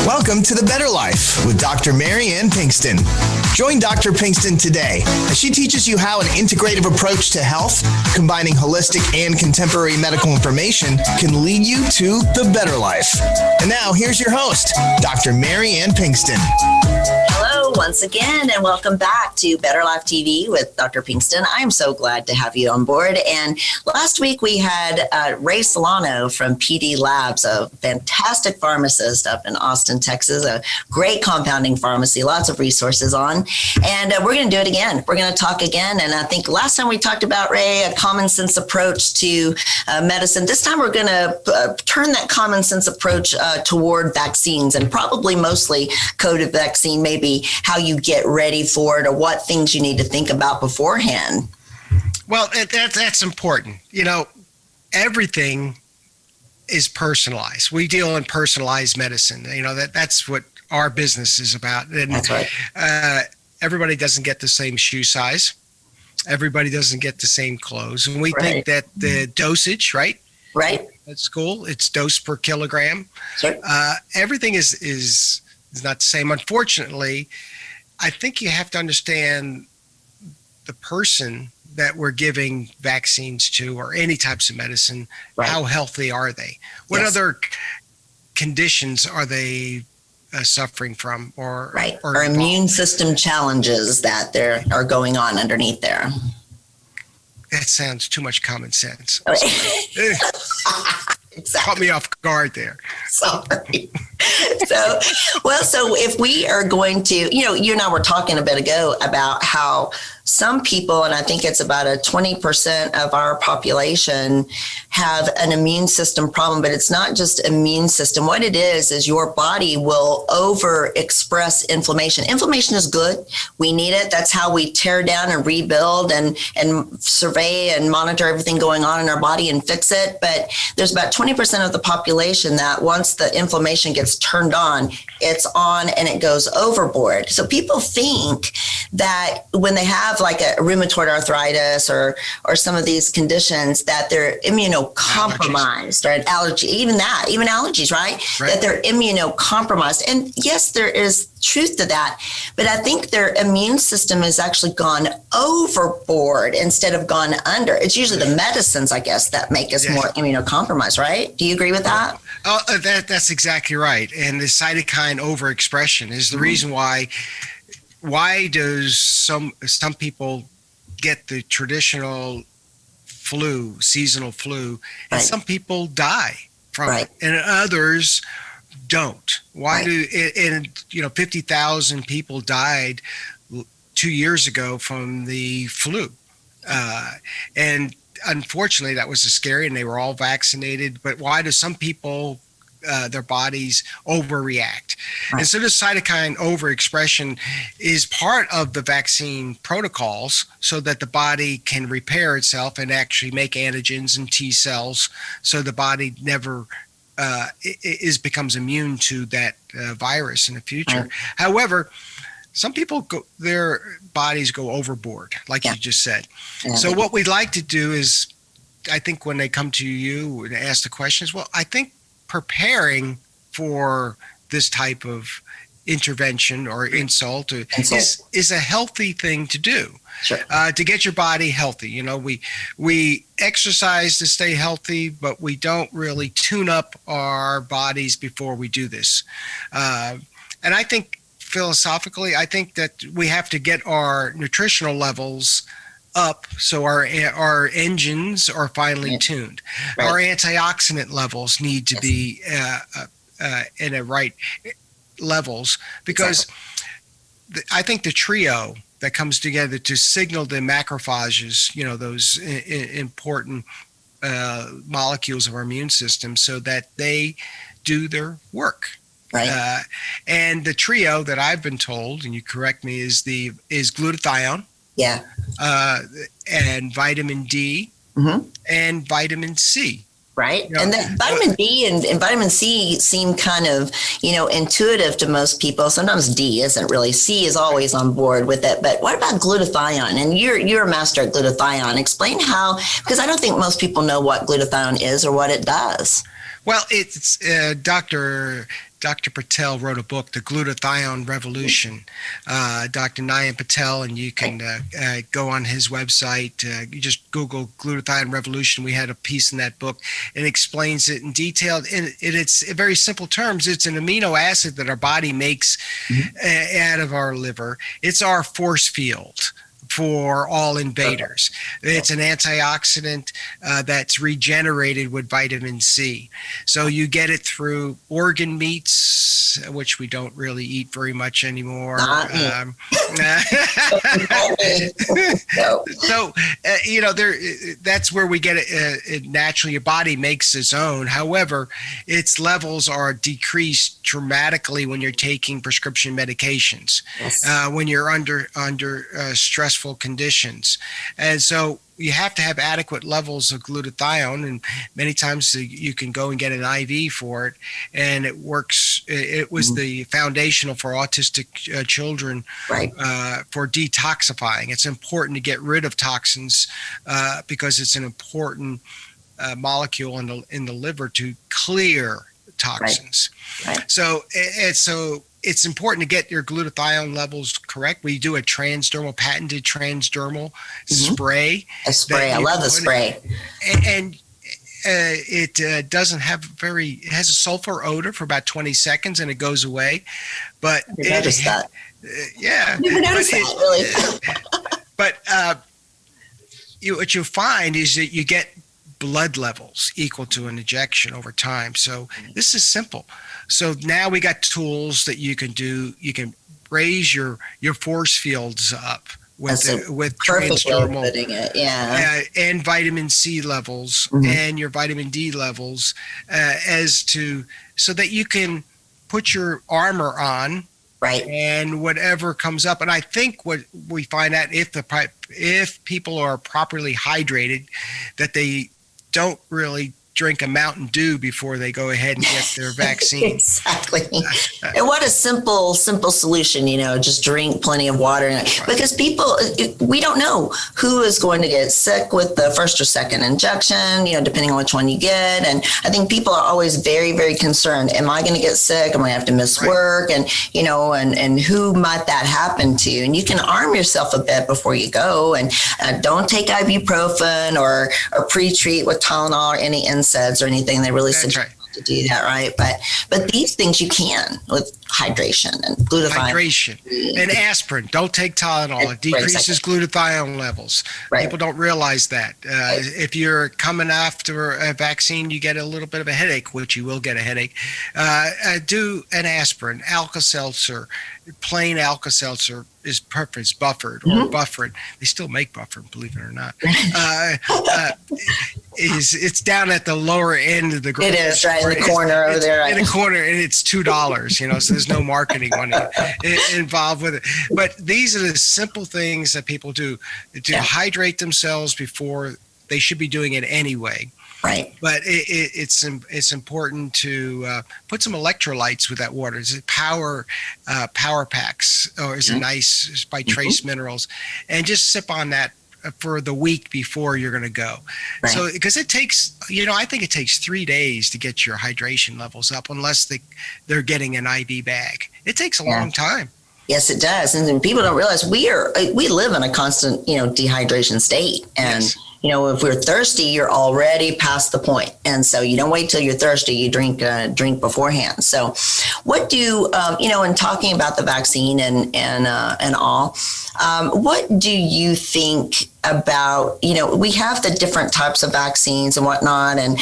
Welcome to The Better Life with Dr. Mary Ann Pinkston. Join Dr. Pinkston today as she teaches you how an integrative approach to health, combining holistic and contemporary medical information, can lead you to the better life. And now, here's your host, Dr. Mary Ann Pinkston. Hello, once again, and welcome back to Better Life TV with Dr. Pinkston. I'm so glad to have you on board. And last week we had Ray Solano from PD Labs, a fantastic pharmacist up in Austin, Texas, a great compounding pharmacy, lots of resources on. And we're going to do it again. We're going to talk again. And I think last time we talked about, Ray, a common sense approach to medicine. This time we're going to turn that common sense approach toward vaccines, and probably mostly COVID vaccine, maybe how you get ready for it or what things you need to think about beforehand. Well, that's important. You know, everything is personalized. We deal in personalized medicine. You know, that's what our business is about. And that's right. Everybody doesn't get the same shoe size. Everybody doesn't get the same clothes. And we think that the dosage, right? At school, it's dose per kilogram. Sure. Everything is not the same. Unfortunately, I think you have to understand the person that we're giving vaccines to or any types of medicine. How healthy are they? What other conditions are they suffering from or immune system challenges that there are going on underneath there? That sounds too much common sense. Exactly. Caught me off guard there. Sorry. So if we are going to, you and I were talking a bit ago about how some people, and I think it's about 20% of our population, have an immune system problem, but it's not just immune system. What it is your body will overexpress inflammation. Inflammation is good. We need it. That's how we tear down and rebuild and survey and monitor everything going on in our body and fix it. But there's about 20% of the population that once the inflammation gets turned on, it's on and it goes overboard. So people think that when they have like a rheumatoid arthritis or some of these conditions that they're immunocompromised, or an allergy, even allergies, right? That they're immunocompromised. And yes, there is truth to that, but I think their immune system has actually gone overboard instead of gone under. It's usually the medicines, I guess, that make us more immunocompromised, right? Do you agree with that? Oh, that's exactly right. And the cytokine overexpression is the reason why does some people get the traditional flu, seasonal flu, and some people die from it, and others don't. Why do 50,000 people died 2 years ago from the flu, and unfortunately that was scary, and they were all vaccinated. But why do some people their bodies overreact? And so this cytokine overexpression is part of the vaccine protocols so that the body can repair itself and actually make antigens and T cells, so the body never becomes immune to that virus in the future. However, some people their bodies go overboard, like you just said. So what we'd like to do is, I think when they come to you and ask the questions, well, I think preparing for this type of intervention or insult is a healthy thing to do. Sure. To get your body healthy. We exercise to stay healthy, but we don't really tune up our bodies before we do this. And I think philosophically, I think that we have to get our nutritional levels up so our engines are finely tuned. Our antioxidant levels need to be in the right levels, because I think the trio that comes together to signal the macrophages, those important molecules of our immune system, so that they do their work. And the trio that I've been told, and you correct me, is glutathione. And vitamin D and vitamin C. Right. And then vitamin D and vitamin C seem kind of, intuitive to most people. Sometimes D isn't really. C is always on board with it. But what about glutathione? And you're a master at glutathione. Explain how, because I don't think most people know what glutathione is or what it does. Well, it's Dr. Dr. Patel wrote a book, The Glutathione Revolution. Dr. Nayan Patel, and you can go on his website. You just Google Glutathione Revolution. We had a piece in that book. It explains it in detail. And it's in very simple terms. It's an amino acid that our body makes out of our liver. It's our force field for all invaders. It's an antioxidant that's regenerated with vitamin C. So you get it through organ meats, which we don't really eat very much anymore. So, that's where we get it naturally. Your body makes its own. However, its levels are decreased dramatically when you're taking prescription medications, when you're under stressful conditions. And so you have to have adequate levels of glutathione, and many times you can go and get an IV for it, and it works. It was the foundational for autistic children, for detoxifying. It's important to get rid of toxins because it's an important molecule in the liver to clear toxins. So it's important to get your glutathione levels correct. We do a patented transdermal spray. A spray. I love the spray. And it doesn't have it has a sulfur odor for about 20 seconds and it goes away. But I noticed that. Yeah. I never noticed that, really. But what you find is that you get blood levels equal to an injection over time. So this is simple. So now we got tools that you can do. You can raise your force fields up with transdermal, and vitamin C levels and your vitamin D levels, so that you can put your armor on. And whatever comes up. And I think what we find out, if people are properly hydrated, that they don't really drink a Mountain Dew before they go ahead and get their vaccine. Exactly. And what a simple solution, just drink plenty of water. Because people, we don't know who is going to get sick with the first or second injection, depending on which one you get. And I think people are always very, very concerned. Am I going to get sick? Am I going to have to miss work? And, and who might that happen to? And you can arm yourself a bit before you go, and don't take ibuprofen or pre-treat with Tylenol or any NSAIDs or anything. They really suggest to do that, right? But these things you can with hydration and glutathione. Hydration and aspirin. Don't take Tylenol. It decreases glutathione levels. People don't realize that. If you're coming after a vaccine, you get a little bit of a headache, which you will get a headache. Do an aspirin, Alka-Seltzer. Plain Alka-Seltzer is perfect. It's buffered or buffered. They still make buffered, believe it or not. It's down at the lower end of the grocery store. It is right in the corner over there. In the corner, and it's $2. So there's no marketing money involved with it. But these are the simple things that people do to hydrate themselves before they should be doing it anyway. But it's important to put some electrolytes with that water. Is it power packs, or is it nice by Trace Minerals, and just sip on that for the week before you're going to go. So because it takes, I think it takes 3 days to get your hydration levels up, unless they're getting an IV bag. It takes a long time. Yes, it does. And people don't realize we live in a constant, dehydration state. And if we're thirsty, you're already past the point. And so you don't wait till you're thirsty, you drink beforehand. So what do, in talking about the vaccine and all, what do you think about, we have the different types of vaccines and whatnot, and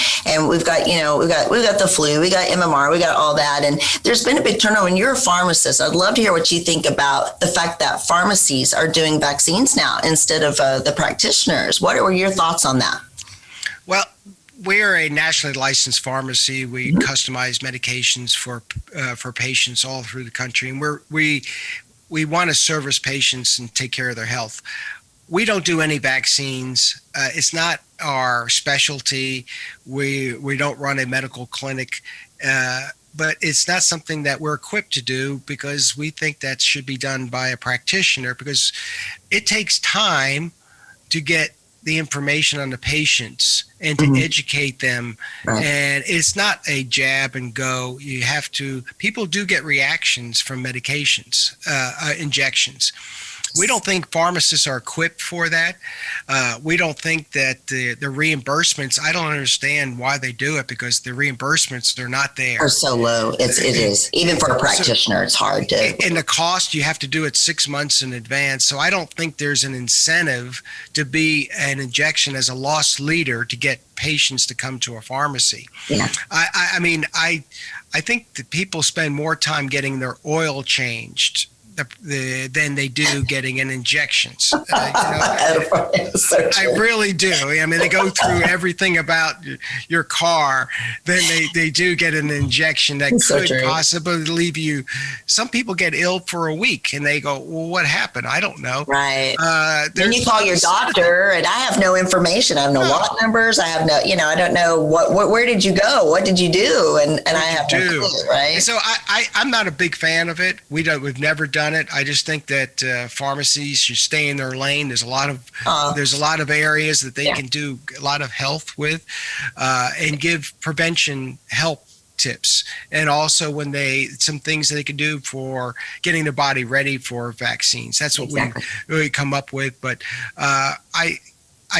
we've got the flu, we got MMR, we got all that, and there's been a big turnover. And you're a pharmacist. I'd love to hear what you think about the fact that pharmacies are doing vaccines now instead of the practitioners. What were your thoughts on that? Well, we're a nationally licensed pharmacy. We customize medications for patients all through the country, and we want to service patients and take care of their health. We don't do any vaccines. It's not our specialty. We don't run a medical clinic, but it's not something that we're equipped to do, because we think that should be done by a practitioner, because it takes time to get the information on the patients and to educate them. Right. And it's not a jab and go. You have to, people do get reactions from medications, injections. We don't think pharmacists are equipped for that. We don't think that the reimbursements, I don't understand why they do it, because the reimbursements, they're not there. Are so low. It is. Even for a practitioner, it's hard to. And the cost, you have to do it 6 months in advance. So I don't think there's an incentive to be an injection as a loss leader to get patients to come to a pharmacy. Yeah. I mean, I think that people spend more time getting their oil changed than they do getting an injections. I really do. I mean, they go through everything about your car, then they do get an injection that could possibly leave you. Some people get ill for a week and they go, well, what happened? I don't know. Right. Then you call your doctor and I have no information. I have no lot numbers. I have no, I don't know where did you go? What did you do? And I have no clue, right? So I'm not a big fan of it. We've never done it. I just think that pharmacies should stay in their lane. There's a lot of areas that they can do a lot of health with, and give prevention help tips, and also some things that they can do for getting the body ready for vaccines. That's what we really come up with. But I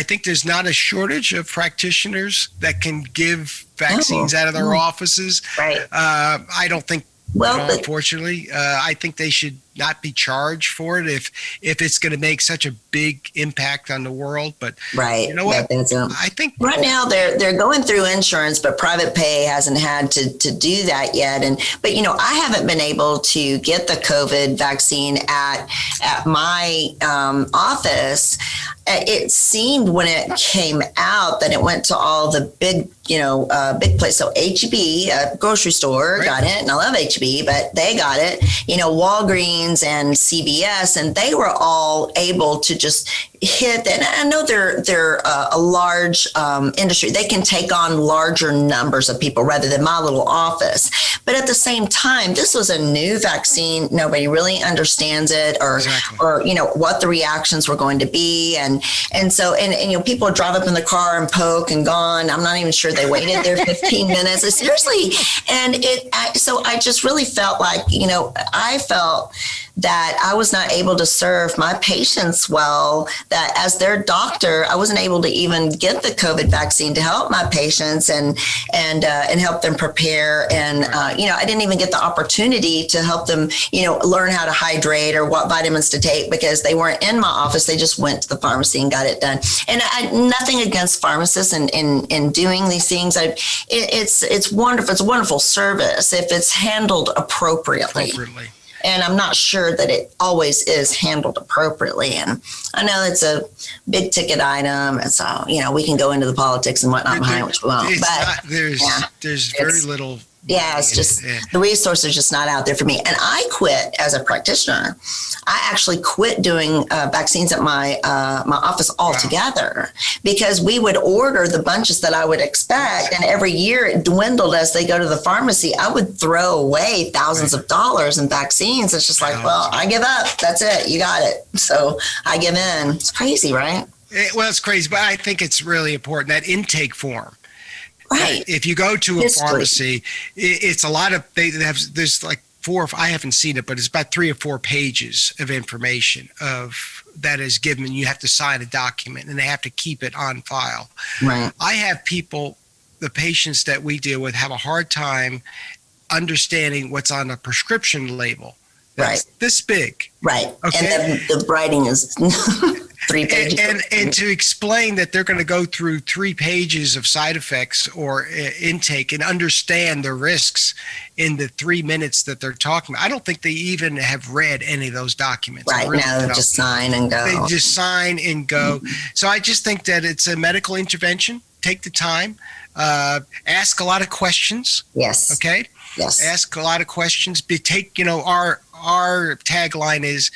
think there's not a shortage of practitioners that can give vaccines out of their offices. Right. I don't think. Well, unfortunately, I think they should not be charged for it if it's going to make such a big impact on the world. But right, you know what? I think right now they're going through insurance, but private pay hasn't had to do that yet. But I haven't been able to get the COVID vaccine at my office. It seemed when it came out that it went to all the big place. So HEB, a grocery store, got it, and I love HEB, but they got it. Walgreens and CVS, and they were all able to just hit. And I know they're a large industry. They can take on larger numbers of people rather than my little office. But at the same time, this was a new vaccine. Nobody really understands it, or what the reactions were going to be, and so people drive up in the car and poke and gone. I'm not even sure they waited there 15 minutes. Seriously, and so I just really felt like I felt that I was not able to serve my patients well, that as their doctor, I wasn't able to even get the COVID vaccine to help my patients and help them prepare. And, I didn't even get the opportunity to help them, learn how to hydrate or what vitamins to take, because they weren't in my office. They just went to the pharmacy and got it done. And nothing against pharmacists in doing these things. It's wonderful. It's a wonderful service if it's handled appropriately. And I'm not sure that it always is handled appropriately. And I know it's a big ticket item. And so, we can go into the politics and whatnot behind, which we won't. There's very little. Yeah, it's just the resource is just not out there for me. And I quit as a practitioner. I actually quit doing vaccines at my office altogether, because we would order the bunches that I would expect, and every year it dwindled as they go to the pharmacy. I would throw away thousands of dollars in vaccines. It's just like, well, I give up. That's it. You got it. So I give in. It's crazy, right? It's crazy, but I think it's really important, that intake form. Right. If you go to a pharmacy, it's a lot of, there's like I haven't seen it, but it's about 3 or 4 pages of information that is given. You have to sign a document and they have to keep it on file. Right. I have the patients that we deal with have a hard time understanding what's on a prescription label. That's this big. Right. Okay. And the writing is 3 pages. And to explain that they're going to go through 3 pages of side effects or intake and understand the risks in the 3 minutes that they're talking. I don't think they even have read any of those documents. Right. No, just sign and go. They just sign and go. So I just think that it's a medical intervention. Take the time. Ask a lot of questions. Yes. Okay. Yes. Ask a lot of questions. Our tagline is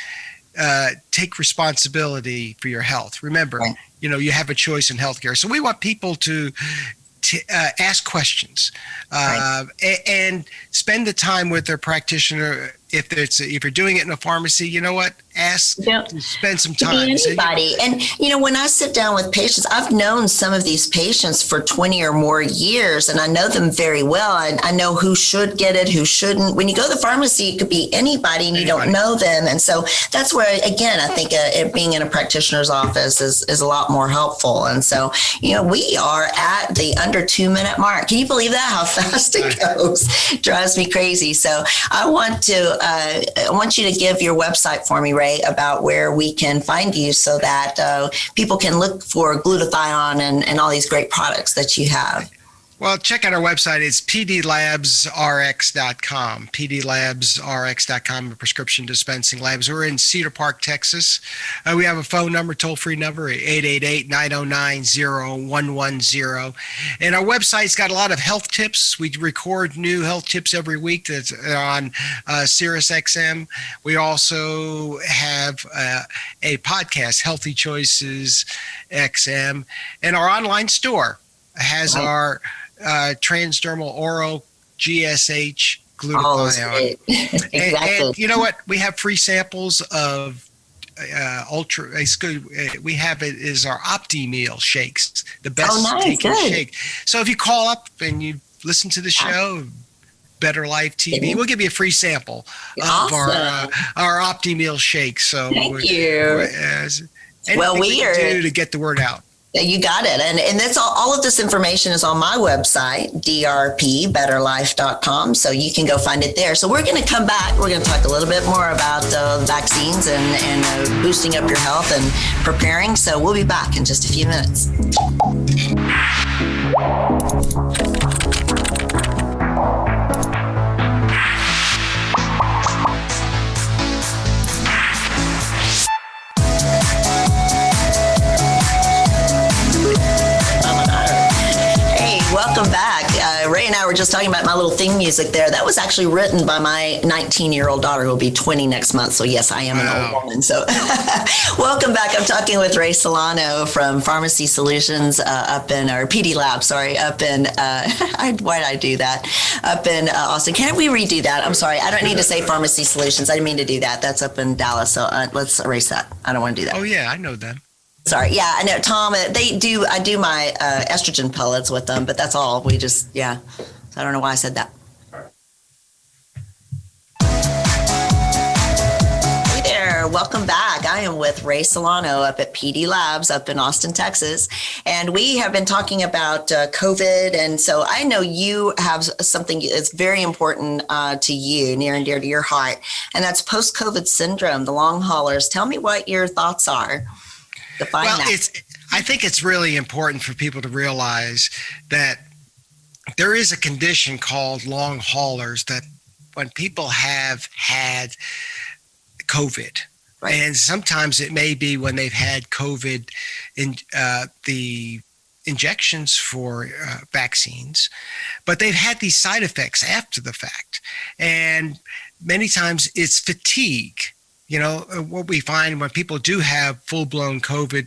take responsibility for your health. Remember, you have a choice in healthcare. So we want people to ask questions and spend the time with their practitioner if you're doing it in a pharmacy, you know what? Spend some time. Anybody. And, when I sit down with patients, I've known some of these patients for 20 or more years, and I know them very well. I know who should get it, who shouldn't. When you go to the pharmacy, it could be anybody, and you don't know them. And so that's where, again, I think it being in a practitioner's office is a lot more helpful. And so, we are at the under 2-minute mark. Can you believe that? How fast it goes? Drives me crazy. So I want you to give your website for me, Ray, about where we can find you so that people can look for glutathione and all these great products that you have. Well, check out our website. It's pdlabsrx.com, pdlabsrx.com, a prescription dispensing labs. We're in Cedar Park, Texas. We have a phone number, toll-free number, 888-909-0110. And our website's got a lot of health tips. We record new health tips every week that's on SiriusXM. We also have a podcast, Healthy Choices XM. And our online store has our transdermal oral GSH glutathione. Exactly. And you know what? We have free samples of ultra. It's good. We have it is our Opti Meal shakes, the best taken shake. So if you call up and you listen to the show, Better Life TV, we'll give you a free sample of our Opti Meal shake. So thank you. We are do to get the word out. You got it. And that's all of this information is on my website, drpbetterlife.com. So you can go find it there. So we're going to come back. We're going to talk a little bit more about vaccines and boosting up your health and preparing. So we'll be back in just a few minutes. Welcome back. Ray and I were just talking about my little theme music there. That was actually written by my 19-year-old daughter who will be 20 next month. So yes, I am an old woman. So welcome back. I'm talking with Ray Solano from Pharmacy Solutions PD Lab, up in, why did I do that? Up in Austin. Can't we redo that? I'm sorry. I don't need to say Pharmacy Solutions. I didn't mean to do that. That's up in Dallas. So let's erase that. I don't want to do that. Oh yeah, I know them. Sorry. Yeah, I know, Tom, I do my estrogen pellets with them, but that's all. So I don't know why I said that. Hey there. Welcome back. I am with Ray Solano up at PD Labs up in Austin, Texas. And we have been talking about COVID. And so I know you have something that's very important to you, near and dear to your heart, and that's post-COVID syndrome, the long haulers. Tell me what your thoughts are. I think it's really important for people to realize that there is a condition called long haulers, that when people have had COVID, and sometimes it may be when they've had COVID in the injections for vaccines, but they've had these side effects after the fact. And many times it's fatigue. What we find when people do have full-blown COVID,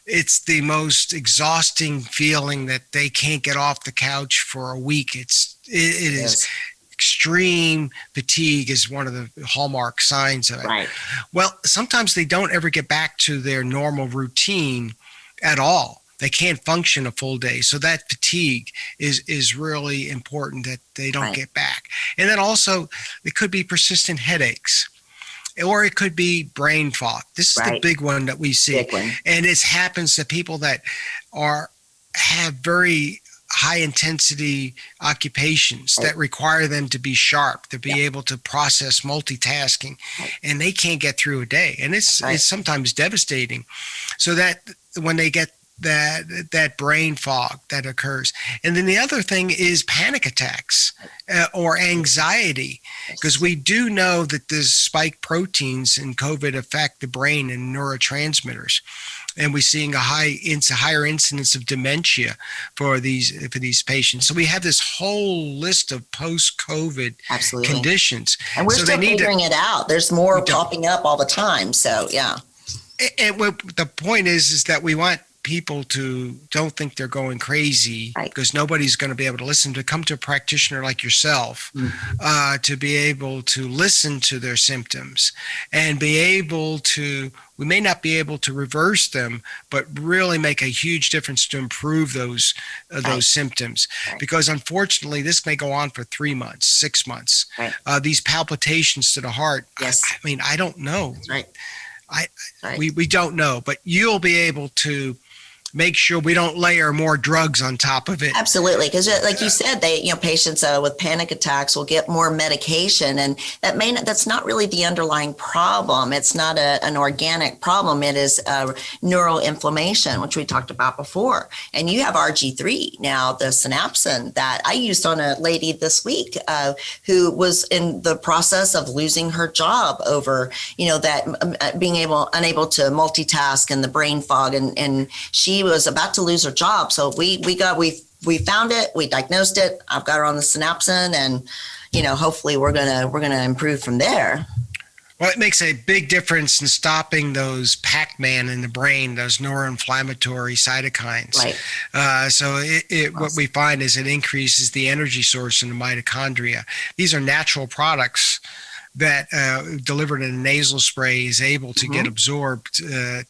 it's the most exhausting feeling that they can't get off the couch for a week. It is extreme fatigue is one of the hallmark signs of it. Right. Well, sometimes they don't ever get back to their normal routine at all. They can't function a full day. So that fatigue is really important that they don't get back. And then also it could be persistent headaches. Or it could be brain fog. This is the big one that we see. And it happens to people that have very high intensity occupations that require them to be sharp, to be able to process multitasking, and they can't get through a day. And it's sometimes devastating. So that when they get that brain fog that occurs. And then the other thing is panic attacks or anxiety, because we do know that the spike proteins in COVID affect the brain and neurotransmitters. And we're seeing a higher incidence of dementia for these patients. So we have this whole list of post-COVID conditions. And we're still figuring it out. There's more popping up all the time. So, yeah. And the point is that we want people to don't think they're going crazy, because nobody's going to be able to listen, to come to a practitioner like yourself, to be able to listen to their symptoms and be able to, we may not be able to reverse them, but really make a huge difference to improve those symptoms. Because unfortunately, this may go on for 3 months, 6 months. These palpitations to the heart, I mean, I don't know. We don't know, but you'll be able to make sure we don't layer more drugs on top of it. Absolutely, because like you said, patients with panic attacks will get more medication, and that's not really the underlying problem. It's not an organic problem. It is neuroinflammation, which we talked about before. And you have RG3 now, the synapsin that I used on a lady this week who was in the process of losing her job over that being unable to multitask and the brain fog, and she was about to lose her job. So we found it, we diagnosed it. I've got her on the synapsin, and hopefully we're gonna improve from there. Well, it makes a big difference in stopping those Pac-Man in the brain, those neuroinflammatory cytokines. So what we find is it increases the energy source in the mitochondria. These are natural products that delivered in a nasal spray is able to get absorbed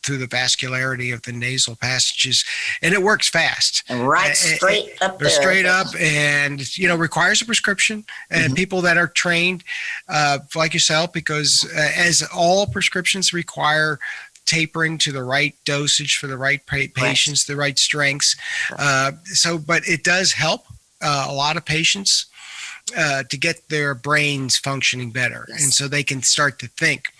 through the vascularity of the nasal passages, and it works fast. And straight up there. Straight up, and requires a prescription, and people that are trained like yourself, because as all prescriptions require tapering to the right dosage for the right patients, the right strengths. But it does help a lot of patients to get their brains functioning better. And so they can start to think,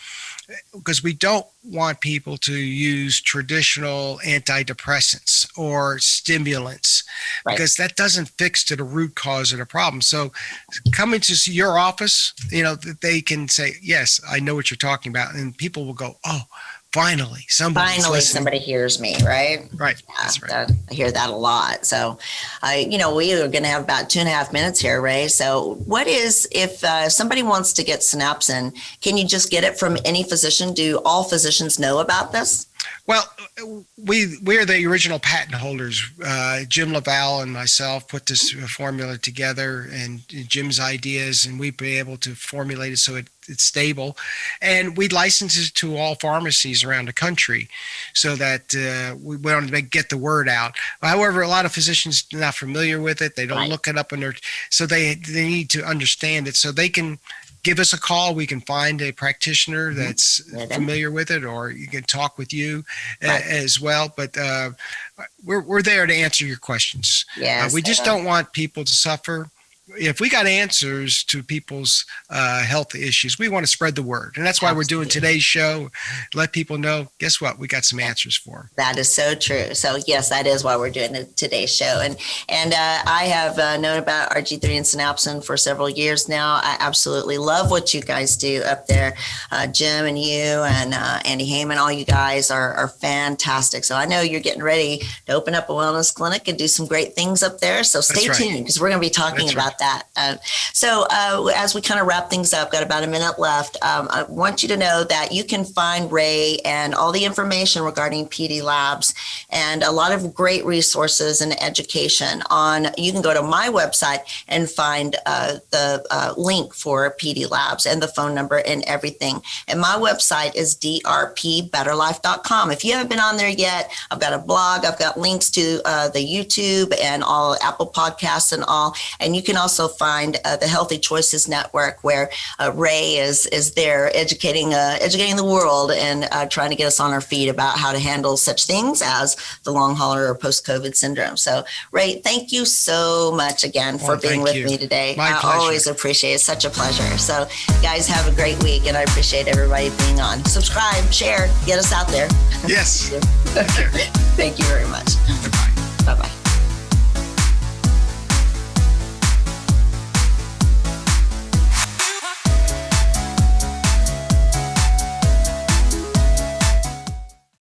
because we don't want people to use traditional antidepressants or stimulants, because that doesn't fix to the root cause of the problem. So coming to see your office, they can say, yes, I know what you're talking about. And people will go, oh, finally somebody hears me, right? That's right. I hear that a lot. So we are going to have about 2.5 minutes here, Ray. So what is, if somebody wants to get synapsin, can you just get it from any physician? Do all physicians know about this? Well, we're the original patent holders. Jim LaValle and myself put this formula together, and Jim's ideas, and we'd be able to formulate it so it's stable. And we license it to all pharmacies around the country so that we want to get the word out. However, a lot of physicians are not familiar with it. They don't look it up so they need to understand it, so they can give us a call. We can find a practitioner that's familiar with it, or you can talk with you as well. But we're there to answer your questions. We just don't want people to suffer. If we got answers to people's health issues, we want to spread the word. And that's why we're doing today's show. Let people know, guess what? We got some answers for them. That is so true. So yes, that is why we're doing today's show. And I have known about RG3 and synapsin for several years now. I absolutely love what you guys do up there. Jim and you and Andy Heyman, all you guys are fantastic. So I know you're getting ready to open up a wellness clinic and do some great things up there. So stay tuned, because we're going to be talking about that. So as we kind of wrap things up, got about a minute left. I want you to know that you can find Ray and all the information regarding PD Labs and a lot of great resources and education you can go to my website and find the link for PD Labs and the phone number and everything. And my website is drpbetterlife.com. If you haven't been on there yet, I've got a blog, I've got links to the YouTube and all Apple Podcasts and all. And you can also find the Healthy Choices Network, where Ray is there educating the world and trying to get us on our feet about how to handle such things as the long hauler or post-COVID syndrome. So Ray, thank you so much again for being with me today. My pleasure. I always appreciate it. It's such a pleasure. So guys, have a great week, and I appreciate everybody being on. Subscribe, share, get us out there. Yes. Thank you very much.